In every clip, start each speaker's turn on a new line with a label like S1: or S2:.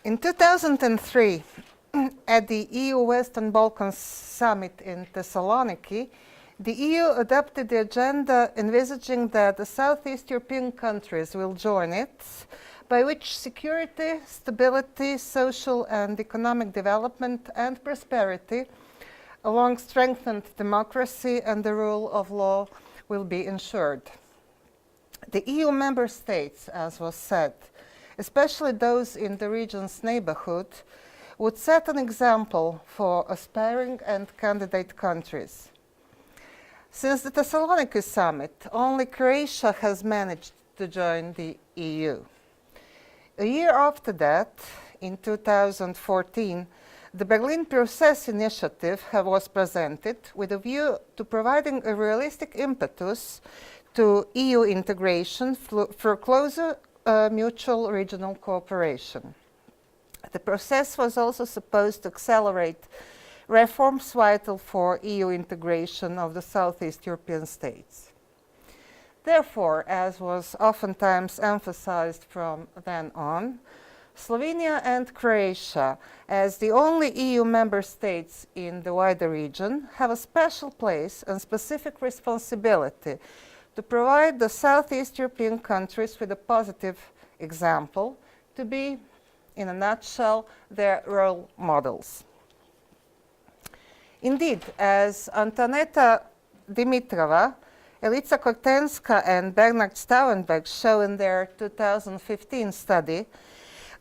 S1: In 2003, at the EU Western Balkans Summit in Thessaloniki, the EU adopted the agenda envisaging that the Southeast European countries will join it, by which security, stability, social and economic development and prosperity, along strengthened democracy and the rule of law, will be ensured. The EU member states, as was said, especially those in the region's neighborhood, would set an example for aspiring and candidate countries. Since the Thessaloniki summit, only Croatia has managed to join the EU. A year after that, in 2014, the Berlin Process Initiative was presented with a view to providing a realistic impetus to EU integration through closer mutual regional cooperation. The process was also supposed to accelerate reforms vital for EU integration of the Southeast European states. Therefore, as was oftentimes emphasized from then on, Slovenia and Croatia, as the only EU member states in the wider region, have a special place and specific responsibility to provide the Southeast European countries with a positive example, to be, in a nutshell, their role models. Indeed, as Antoneta Dimitrova, Elica Kortenska and Bernard Stauenberg show in their 2015 study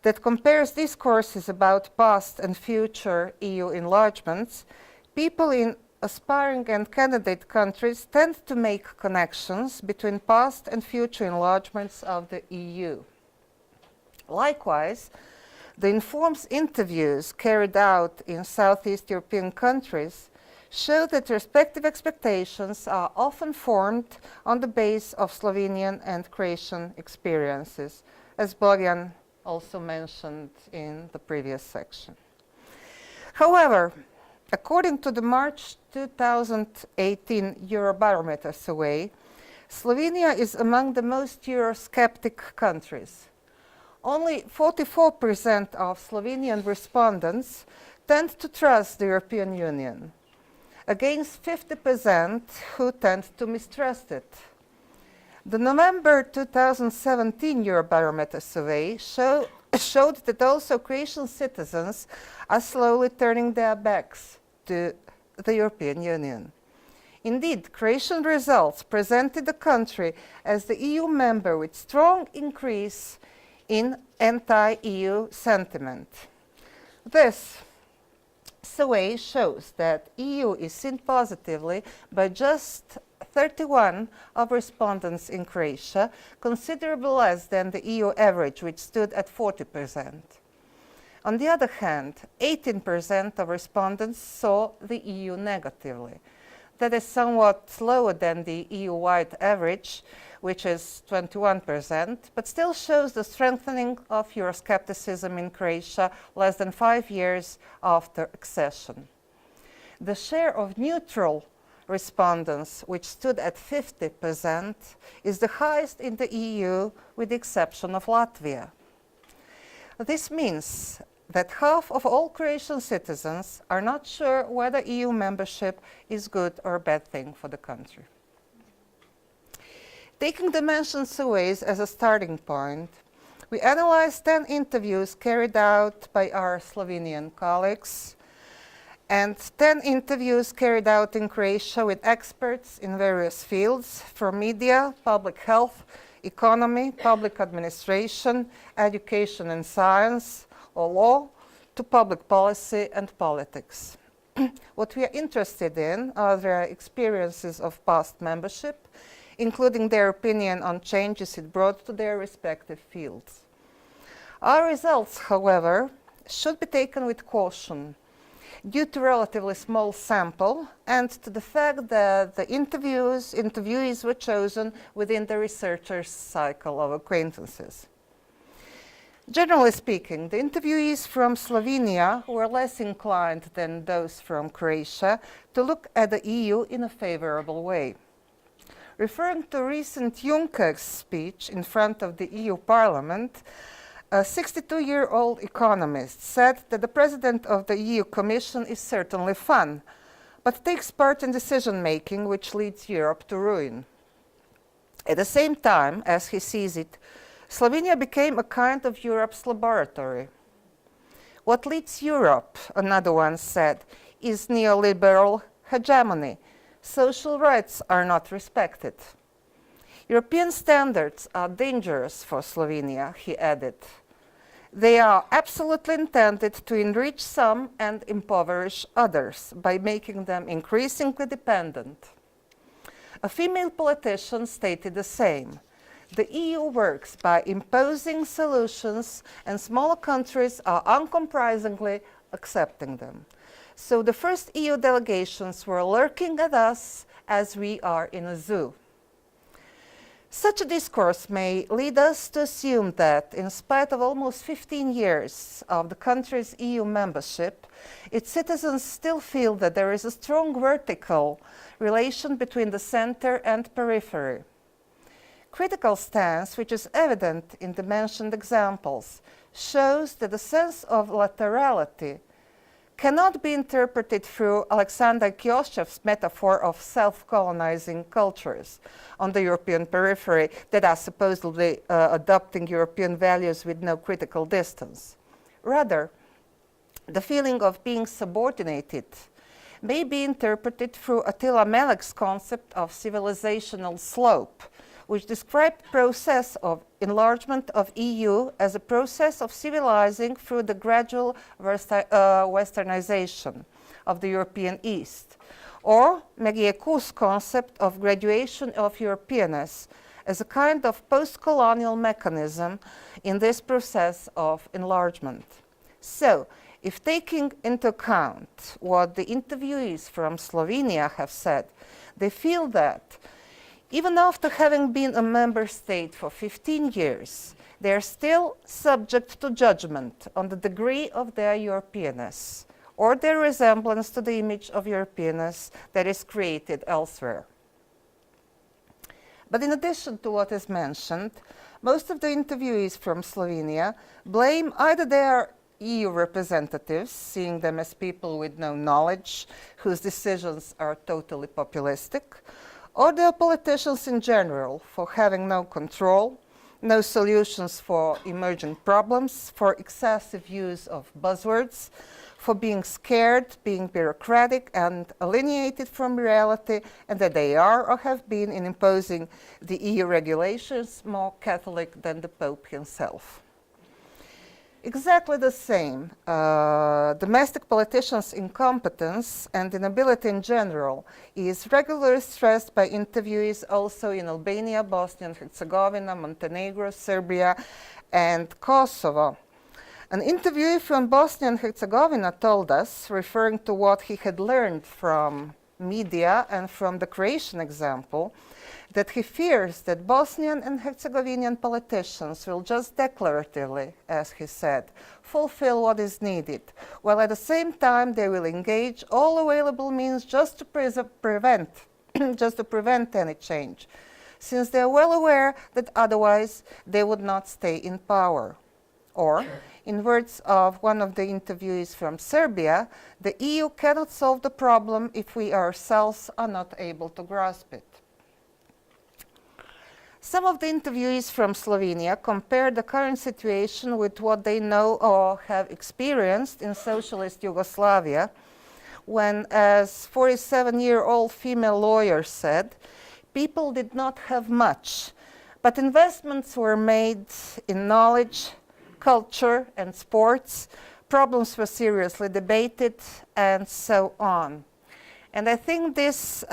S1: that compares discourses about past and future EU enlargements, people in aspiring and candidate countries tend to make connections between past and future enlargements of the EU. Likewise, the informed interviews carried out in Southeast European countries show that respective expectations are often formed on the base of Slovenian and Croatian experiences, as Borjan also mentioned in the previous section. However, according to the March 2018 Eurobarometer survey, Slovenia is among the most Eurosceptic countries. Only 44% of Slovenian respondents tend to trust the European Union, against 50% who tend to mistrust it. The November 2017 Eurobarometer survey showed that also Croatian citizens are slowly turning their backs to the European Union. Indeed, Croatian results presented the country as the EU member with strong increase in anti-EU sentiment. This survey shows that EU is seen positively by just 31 of respondents in Croatia, considerably less than the EU average, which stood at 40%. On the other hand, 18% of respondents saw the EU negatively. That is somewhat lower than the EU-wide average, which is 21%, but still shows the strengthening of Euroscepticism in Croatia less than 5 years after accession. The share of neutral respondents, which stood at 50%, is the highest in the EU, with the exception of Latvia. This means that half of all Croatian citizens are not sure whether EU membership is good or a bad thing for the country. Taking the mentioned surveys as a starting point, we analyzed 10 interviews carried out by our Slovenian colleagues and 10 interviews carried out in Croatia with experts in various fields, from media, public health, economy, public administration, education and science, or law, to public policy and politics. What we are interested in are their experiences of past membership, including their opinion on changes it brought to their respective fields. Our results, however, should be taken with caution due to relatively small sample and to the fact that the interviewees were chosen within the researcher's cycle of acquaintances. Generally speaking, the interviewees from Slovenia were less inclined than those from Croatia to look at the EU in a favorable way. Referring to recent Juncker's speech in front of the EU Parliament, a 62-year-old economist, said that the president of the EU Commission is certainly fun, but takes part in decision-making which leads Europe to ruin. At the same time, as he sees it, Slovenia became a kind of Europe's laboratory. What leads Europe, another one said, is neoliberal hegemony. Social rights are not respected. European standards are dangerous for Slovenia, he added. They are absolutely intended to enrich some and impoverish others by making them increasingly dependent. A female politician stated the same. The EU works by imposing solutions, and smaller countries are uncompromisingly accepting them. So the first EU delegations were lurking at us as we are in a zoo. Such a discourse may lead us to assume that, in spite of almost 15 years of the country's EU membership, its citizens still feel that there is a strong vertical relation between the center and periphery. Critical stance, which is evident in the mentioned examples, shows that the sense of laterality cannot be interpreted through Alexander Kioshev's metaphor of self-colonizing cultures on the European periphery that are supposedly adopting European values with no critical distance. Rather, the feeling of being subordinated may be interpreted through Attila Melek's concept of civilizational slope, which described the process of enlargement of EU as a process of civilizing through the gradual westernization of the European East, or Megieku's concept of graduation of Europeanness as a kind of post-colonial mechanism in this process of enlargement. So, if taking into account what the interviewees from Slovenia have said, they feel that even after having been a member state for 15 years, they are still subject to judgment on the degree of their Europeanness or their resemblance to the image of Europeanness that is created elsewhere. But in addition to what is mentioned, most of the interviewees from Slovenia blame either their EU representatives, seeing them as people with no knowledge, whose decisions are totally populistic, or their politicians in general for having no control, no solutions for emerging problems, for excessive use of buzzwords, for being scared, being bureaucratic and alienated from reality, and that they are or have been in imposing the EU regulations more Catholic than the Pope himself. Exactly the same. Domestic politicians' incompetence and inability in general is regularly stressed by interviewees also in Albania, Bosnia and Herzegovina, Montenegro, Serbia, and Kosovo. An interviewee from Bosnia and Herzegovina told us, referring to what he had learned from media and from the Croatian example, that he fears that Bosnian and Herzegovinian politicians will just declaratively, as he said, fulfill what is needed, while at the same time they will engage all available means just to prevent any change, since they are well aware that otherwise they would not stay in power. Or, in words of one of the interviewees from Serbia, the EU cannot solve the problem if we ourselves are not able to grasp it. Some of the interviewees from Slovenia compared the current situation with what they know or have experienced in socialist Yugoslavia, when, as 47-year-old female lawyer said, people did not have much, but investments were made in knowledge, culture, and sports, problems were seriously debated, and so on. And I think this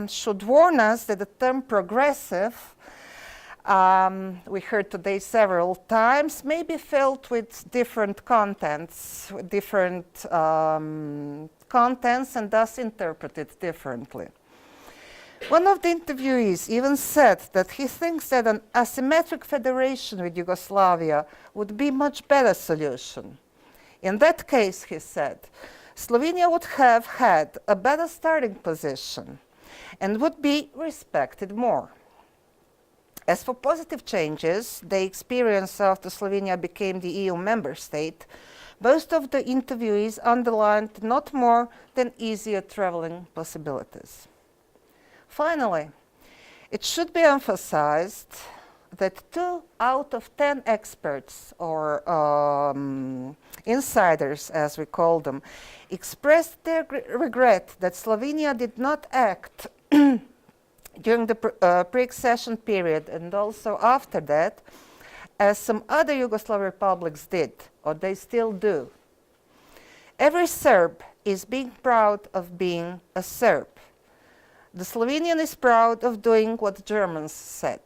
S1: should warn us that the term progressive, we heard today several times, may be filled with different contents, and thus interpreted differently. One of the interviewees even said that he thinks that an asymmetric federation with Yugoslavia would be a much better solution. In that case, he said, Slovenia would have had a better starting position and would be respected more. As for positive changes they experienced after Slovenia became the EU member state, most of the interviewees underlined not more than easier traveling possibilities. Finally, it should be emphasized that 2 out of 10 experts, or insiders as we call them, expressed their regret that Slovenia did not act during the pre-accession period and also after that, as some other Yugoslav republics did, or they still do. Every Serb is being proud of being a Serb. The Slovenian is proud of doing what the Germans said.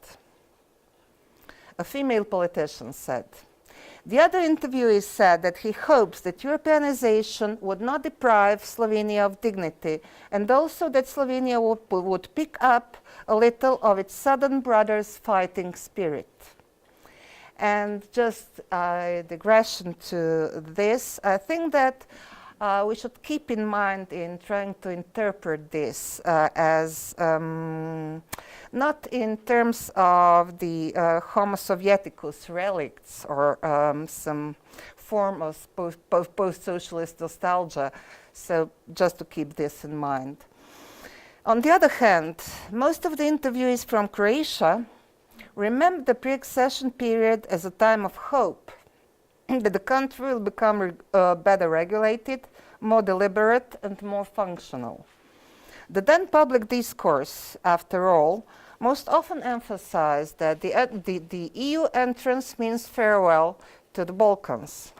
S1: A female politician said. The other interviewee said that he hopes that Europeanization would not deprive Slovenia of dignity, and also that Slovenia would pick up a little of its southern brothers' fighting spirit. And just a digression to this, I think that we should keep in mind in trying to interpret this as not in terms of the Homo Sovieticus relicts or some form of post-socialist nostalgia, so just to keep this in mind. On the other hand, most of the interviewees from Croatia remember the pre-accession period as a time of hope, that the country will become better regulated, more deliberate and more functional. The then public discourse, after all, most often emphasized that the EU entrance means farewell to the Balkans.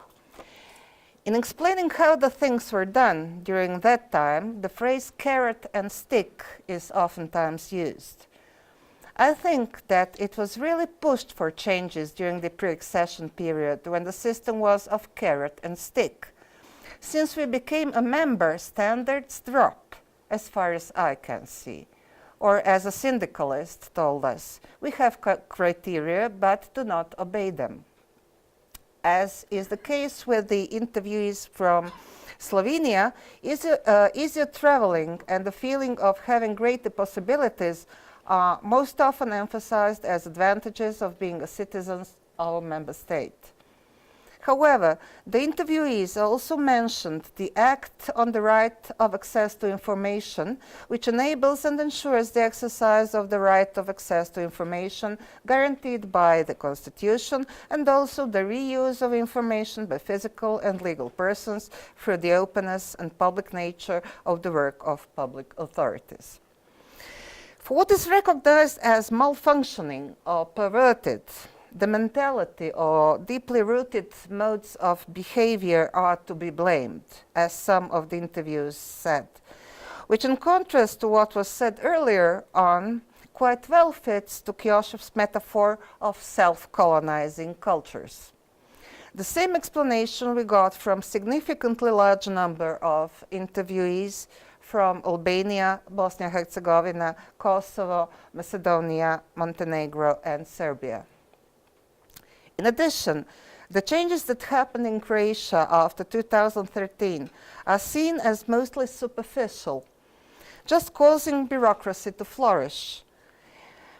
S1: In explaining how the things were done during that time, the phrase carrot and stick is oftentimes used. I think that it was really pushed for changes during the pre-accession period when the system was of carrot and stick. Since we became a member, standards drop, as far as I can see. Or as a syndicalist told us, we have criteria but do not obey them. As is the case with the interviewees from Slovenia, easier traveling and the feeling of having greater possibilities are most often emphasized as advantages of being a citizen of a member state. However, the interviewees also mentioned the Act on the Right of Access to Information, which enables and ensures the exercise of the right of access to information guaranteed by the Constitution, and also the reuse of information by physical and legal persons through the openness and public nature of the work of public authorities. For what is recognized as malfunctioning or perverted, the mentality or deeply rooted modes of behavior are to be blamed, as some of the interviews said, which in contrast to what was said earlier on, quite well fits to Kioshev's metaphor of self-colonizing cultures. The same explanation we got from significantly large number of interviewees from Albania, Bosnia-Herzegovina, Kosovo, Macedonia, Montenegro, and Serbia. In addition, the changes that happened in Croatia after 2013 are seen as mostly superficial, just causing bureaucracy to flourish.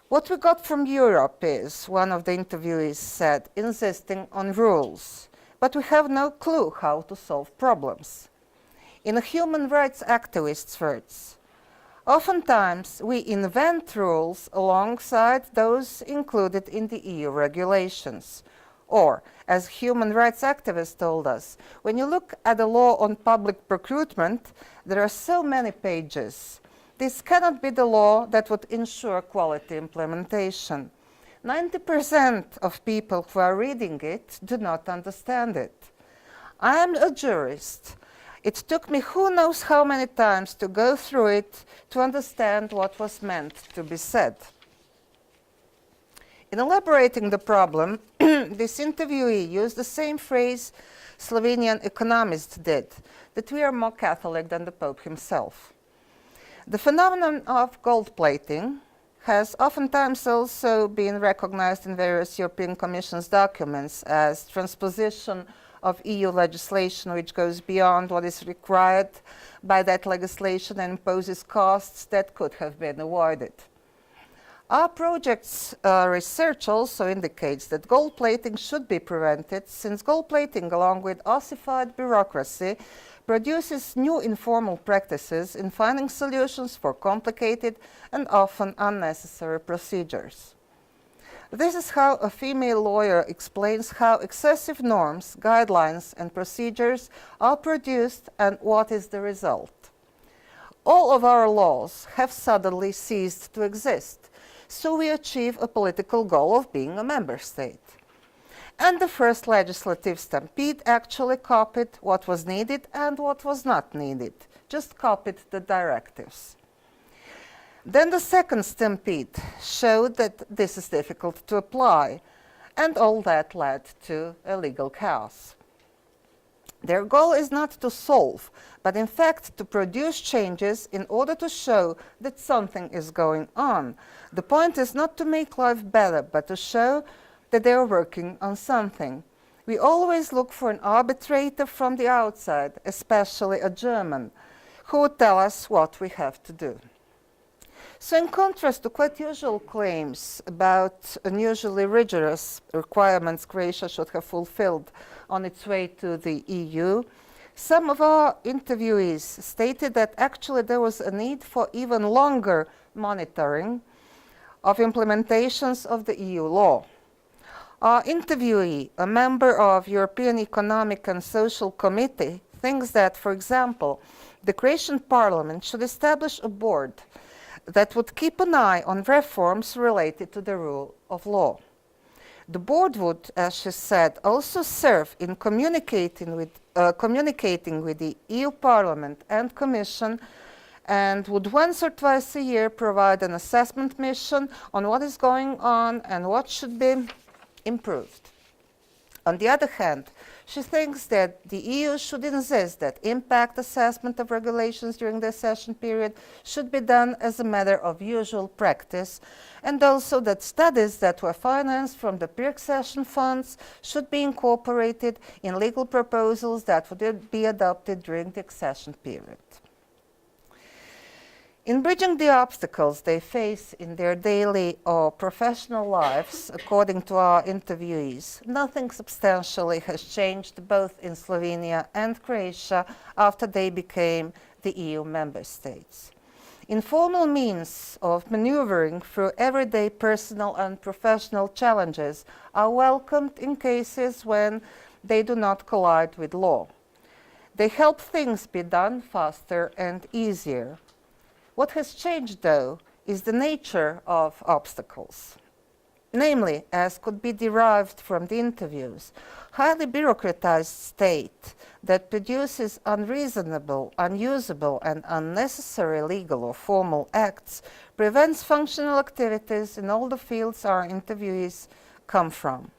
S1: What we got from Europe is, one of the interviewees said, insisting on rules, but we have no clue how to solve problems. In a human rights activist's words, oftentimes we invent rules alongside those included in the EU regulations. Or, as human rights activists told us, when you look at the law on public procurement, there are so many pages. This cannot be the law that would ensure quality implementation. 90% of people who are reading it do not understand it. I am a jurist. It took me who knows how many times to go through it to understand what was meant to be said. In elaborating the problem, this interviewee used the same phrase Slovenian economists did, that we are more Catholic than the Pope himself. The phenomenon of gold plating has oftentimes also been recognized in various European Commission's documents as transposition of EU legislation which goes beyond what is required by that legislation and imposes costs that could have been avoided. Our project's research also indicates that gold plating should be prevented, since gold plating, along with ossified bureaucracy, produces new informal practices in finding solutions for complicated and often unnecessary procedures. This is how a female lawyer explains how excessive norms, guidelines, and procedures are produced and what is the result. All of our laws have suddenly ceased to exist, so we achieve a political goal of being a member state. And the first legislative stampede actually copied what was needed and what was not needed, just copied the directives. Then the second stampede showed that this is difficult to apply, and all that led to a legal chaos. Their goal is not to solve, but in fact to produce changes in order to show that something is going on. The point is not to make life better, but to show that they are working on something. We always look for an arbitrator from the outside, especially a German, who would tell us what we have to do. So in contrast to quite usual claims about unusually rigorous requirements Croatia should have fulfilled on its way to the EU, some of our interviewees stated that actually there was a need for even longer monitoring of implementations of the EU law. Our interviewee, a member of European Economic and Social Committee, thinks that, for example, the Croatian Parliament should establish a board that would keep an eye on reforms related to the rule of law. The board would, as she said, also serve in communicating with the EU Parliament and Commission, and would once or twice a year provide an assessment mission on what is going on and what should be improved. On the other hand, she thinks that the EU should insist that impact assessment of regulations during the session period should be done as a matter of usual practice, and also that studies that were financed from the pre-accession funds should be incorporated in legal proposals that would be adopted during the accession period. In bridging the obstacles they face in their daily or professional lives, according to our interviewees, nothing substantially has changed both in Slovenia and Croatia after they became the EU member states. Informal means of maneuvering through everyday personal and professional challenges are welcomed in cases when they do not collide with law. They help things be done faster and easier. What has changed, though, is the nature of obstacles. Namely, as could be derived from the interviews, highly bureaucratized state that produces unreasonable, unusable, and unnecessary legal or formal acts prevents functional activities in all the fields our interviewees come from.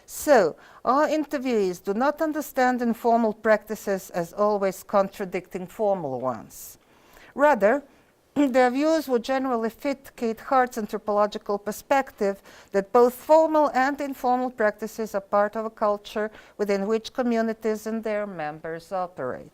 S1: So, our interviewees do not understand informal practices as always contradicting formal ones. Rather, their views would generally fit Kate Hart's anthropological perspective that both formal and informal practices are part of a culture within which communities and their members operate.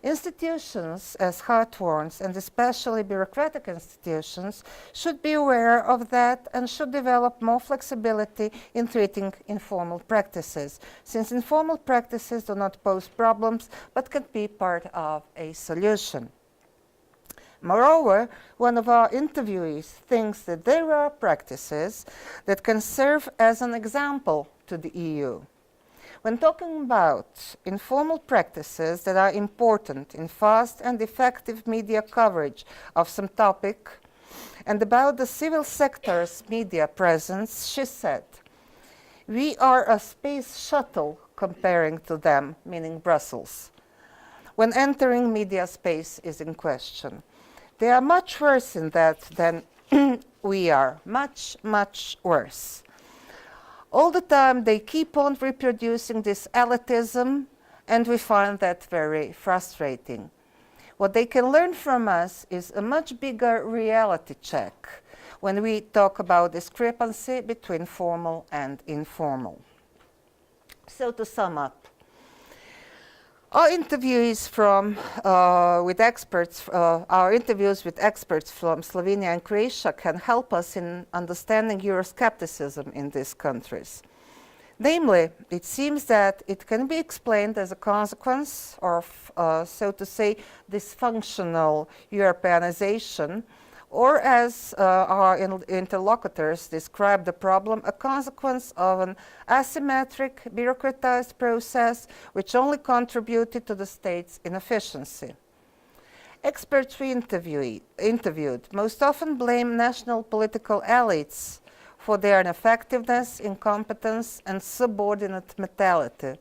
S1: Institutions, as Hart warns, and especially bureaucratic institutions, should be aware of that and should develop more flexibility in treating informal practices, since informal practices do not pose problems but can be part of a solution. Moreover, one of our interviewees thinks that there are practices that can serve as an example to the EU. When talking about informal practices that are important in fast and effective media coverage of some topic, and about the civil sector's media presence, she said, "We are a space shuttle comparing to them," meaning Brussels, when entering media space is in question. They are much worse in that than we are, much, much worse. All the time they keep on reproducing this elitism, and we find that very frustrating. What they can learn from us is a much bigger reality check when we talk about discrepancy between formal and informal. So to sum up, Our interviews with experts from Slovenia and Croatia can help us in understanding Euroscepticism in these countries. Namely, it seems that it can be explained as a consequence of, so to say, dysfunctional Europeanization, or as our interlocutors describe the problem, a consequence of an asymmetric, bureaucratized process which only contributed to the state's inefficiency. Experts we interviewed most often blame national political elites for their ineffectiveness, incompetence, and subordinate mentality.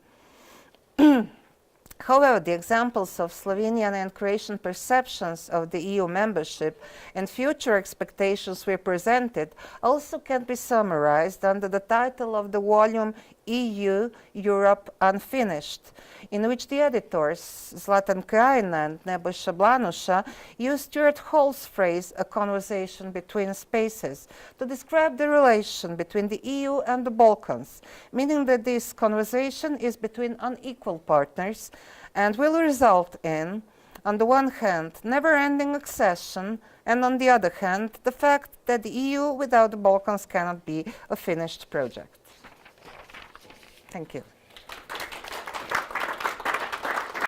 S1: However, the examples of Slovenian and Croatian perceptions of the EU membership and future expectations we presented also can be summarized under the title of the volume EU, Europe Unfinished, in which the editors, Zlatan Krajina and Nebojša Blanuša, used Stuart Hall's phrase, a conversation between spaces, to describe the relation between the EU and the Balkans, meaning that this conversation is between unequal partners and will result in, on the one hand, never-ending accession, and on the other hand, the fact that the EU without the Balkans cannot be a finished project. Thank you.